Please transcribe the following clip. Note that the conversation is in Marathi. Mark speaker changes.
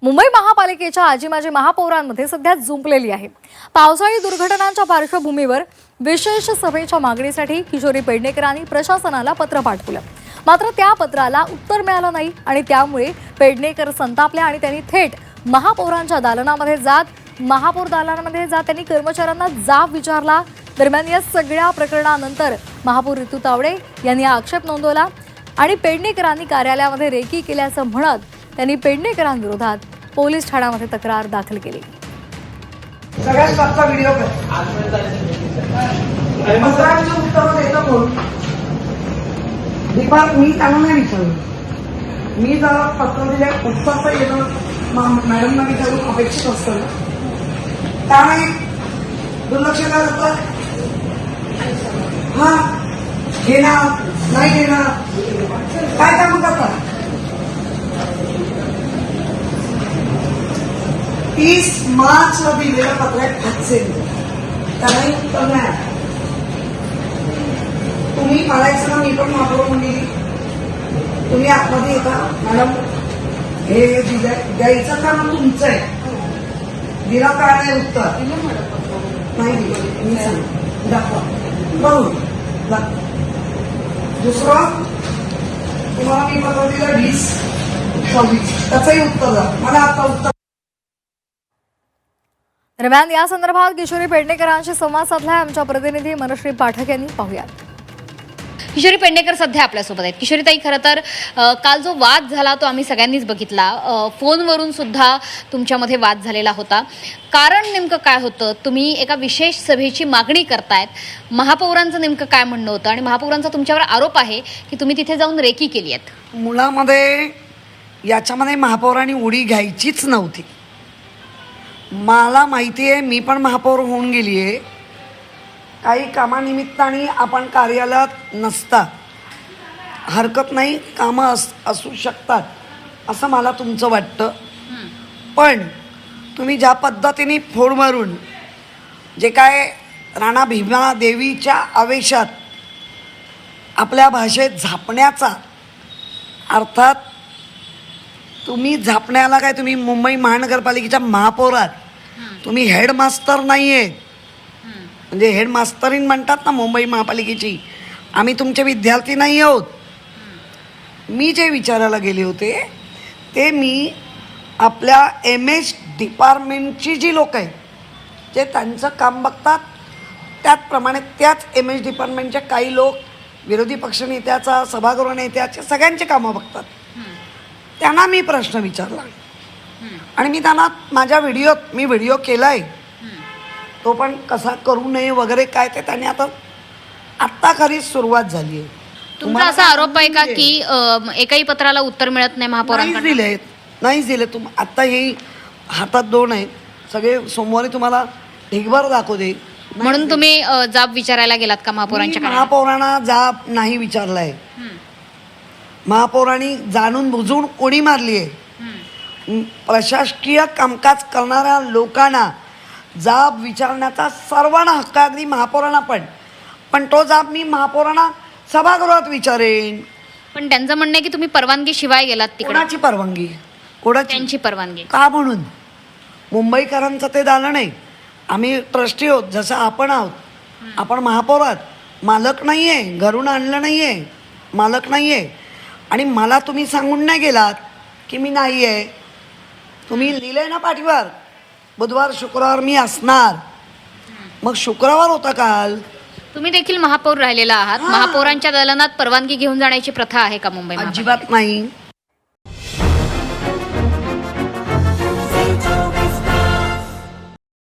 Speaker 1: मुंबई महापालिकेच्या आजी माजी महापौरांमध्ये सध्या जुंपलेली आहे। पावसाळी दुर्घटनांच्या पार्श्वभूमीवर विशेष सभेच्या मागणीसाठी किशोरी पेडणेकरांनी प्रशासनाला पत्र पाठवलं। मात्र त्या पत्राला उत्तर मिळालं नाही आणि त्यामुळे पेडणेकर संतापले आणि त्यांनी थेट महापौरांच्या दालनामध्ये जात त्यांनी कर्मचाऱ्यांना जाब विचारला। दरम्यान या सगळ्या प्रकरणानंतर महापौर ऋतू तावडे यांनी आक्षेप नोंदवला आणि पेडणेकरांनी कार्यालयामध्ये रेकी केल्याचं म्हणत त्यांनी पेडणेकरांविरोधात पोलीस ठाण्यामध्ये तक्रार दाखल केली।
Speaker 2: सगळ्यात सातचा व्हिडिओ मंत्र्यांची उत्तरं देतं कोण? दीपक मी त्यांना नाही विचारलं। मी जर पत्र दिल्या उत्तर तर येणं मॅडमना विचारून अपेक्षित असतं ना, त्यामुळे दुर्लक्ष करत हा घेणार नाही घेणार काय काम करतात। 30 मार्चला दिलेल्या पत्रात हातचे त्यालाही उत्तर नाही। तुम्ही म्हणायचं ना, मी पण महापौर म्हणली तुम्ही आतमध्ये येता मॅडम, हे द्यायचं काम तुमचं आहे, दिला काय नाही उत्तर नाही दिलं मी सांग दाखवा बरोबर। दुसरं तुम्हाला मी पत्र दिलं 20-26 त्याचंही उत्तर द्या मला आता उत्तर।
Speaker 1: दरम्यान या संदर्भात किशोरी पेडणेकरांशी संवाद साधलाय आमच्या प्रतिनिधी मनश्री पाठक यांनी। पाहूयात।
Speaker 3: किशोरी पेडणेकर सध्या आपल्यासोबत आहेत। किशोरीताई, खरं तर काल जो वाद झाला तो आम्ही सगळ्यांनीच बघितला। फोनवरून सुद्धा तुमच्यामध्ये वाद झालेला होता। कारण नेमकं काय होतं? तुम्ही एका विशेष सभेची मागणी करतायत, महापौरांचं नेमकं काय म्हणणं होतं आणि महापौरांचा तुमच्यावर आरोप आहे की तुम्ही तिथे जाऊन रेकी केली आहेत।
Speaker 2: मुळामध्ये याच्यामध्ये महापौरांनी उडी घ्यायचीच नव्हती। मला माहिती आहे, मी पण महापौर होऊन गेली आहे। काही कामानिमित्ताने आपण कार्यालयात नसता हरकत नाही, कामं असू शकतात असं मला तुमचं वाटतं। पण तुम्ही ज्या पद्धतीने फोन मारून जे काय राणा भीमा देवीच्या आवेशात आपल्या भाषेत झापण्याचा, अर्थात तुम्ही झापण्याला काय, तुम्ही मुंबई महानगरपालिकेच्या महापौरात, तुम्ही हेडमास्टर नाही आहेत, म्हणजे हेडमास्टरीन म्हणतात ना मुंबई महापालिकेची, आम्ही तुमचे विद्यार्थी नाही आहोत। मी जे विचारायला गेले होते ते मी आपल्या MS डिपार्टमेंटची जी लोक आहेत जे त्यांचं काम बघतात, त्याचप्रमाणे त्याच MS डिपार्टमेंटचे काही लोक विरोधी पक्षनेत्याचा, सभागृह नेत्याचे सगळ्यांचे कामं बघतात। त्यांना मी प्रश्न विचारला आणि मी त्यांना माझ्या मी व्हिडिओ केला आहे, तो पण कसा करू नये वगैरे काय ते त्यांनी आत्ता खरी सुरुवात झाली आहे।
Speaker 3: तुमचा असा आरोप आहे का की एकही पत्राला उत्तर मिळत नाही महापौरांकडे?
Speaker 2: नाहीच दिले। आत्ता हे हातात 2 आहेत, सगळे सोमवारी तुम्हाला ढिगभर दाखवते।
Speaker 3: म्हणून तुम्ही जाब विचारायला गेलात का महापौरांच्या?
Speaker 2: महापौरांना जाब नाही विचारलाय। महापौरांनी जाणून बुजून उडी मारली आहे। प्रशासकीय कामकाज करणाऱ्या लोकांना जाब विचारण्याचा सर्वांना हक्क, अगदी महापौरांना पण तो जाब मी महापौरांना सभागृहात विचारेन।
Speaker 3: पण त्यांचं म्हणणं आहे की तुम्ही परवानगी शिवाय गेलात तिकडे।
Speaker 2: कोणाची परवानगी?
Speaker 3: त्यांची परवानगी
Speaker 2: का? म्हणून मुंबईकरांचं ते दालन आहे, आम्ही ट्रस्टी आहोत जसं आपण आहोत। आपण महापौरात मालक नाही आहे, घरून आणलं नाही आहे, मालक नाही आहे। आणि मला तुम्ही सांगून नाही गेलात की मी नाही आहे, तुम्ही लिहिलंय ना पाठीवर बुधवार शुक्रवार मी असणार, मग शुक्रवार होता काल।
Speaker 3: तुम्ही देखील महापौर राहिलेला आहात, महापौरांच्या दालनात परवानगी घेऊन जाण्याची प्रथा आहे का मुंबईमध्ये?
Speaker 2: अजिबात नाही।